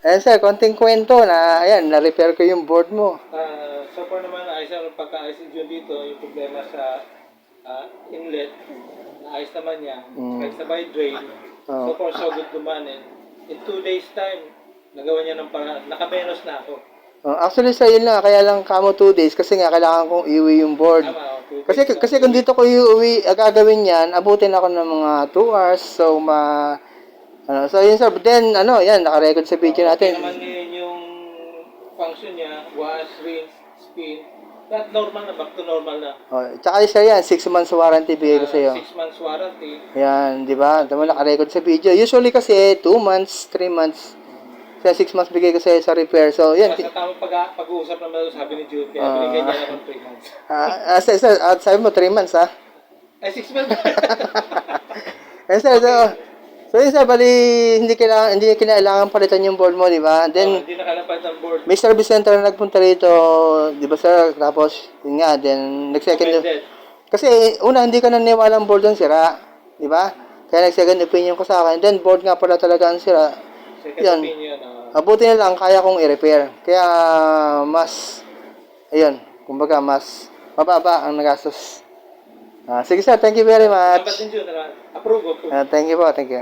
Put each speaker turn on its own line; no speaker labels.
Ayan sir, konting kwento na, ayan, na-repair ko yung board mo.
So far naman, ayos ang pagka-ayos ni Jun dito, yung problema sa inlet, naayos naman niya. Kahit sa by drain,
Oh.
so far so good naman. In 2 days time, nagawa niya ng paraan, nakamenos na ako.
Actually, sa yun lang, kaya lang kamo 2 days kasi nga kailangan kong iuwi yung board.
Tama, 2
Kasi
days
kasi kung dito ko iuwi, gagawin yan, abutin ako ng mga 2 hours. So, so yun sir, but then, yan, naka-record sa video
Okay
natin.
naman ngayon yung function niya, wash, rinse, spin. That normal na, back to normal na.
Tsaka isa yan, 6 months warranty bigay ko sa'yo.
6 months warranty.
Yan, di ba? Tama, naka-record sa video. Usually kasi 2 months, 3 months. Kaya 6 months bigay ko sa'yo sa repair. So, yan.
Sa tamang pag-uusap naman sabi ni Jude, kaya binigyan niya ako ng 3 months.
Sabi mo 3 months, ha?
Ay, 6 months.
Sir, so yun sir, bali, hindi kinailangan palitan yung board mo, di ba? Then,
Hindi nakalapad ang board.
may service center na nagpunta rito, di ba sir? Tapos, yun nga, then, nag-second.
Recommended.
Kasi, una, hindi ka naniniwala ang board ang sira, di ba? Kaya nag-second opinion ko sa akin. Then, board nga pala talaga ang sira.
Second
Yan.
opinion.
Mabuti na lang, kaya kong i-repair. Kaya, ayun, kumbaga, mas mababa ang nagastos. Sige sir, thank you very much.
Dapat din Jude, approve.
Thank you po, thank you.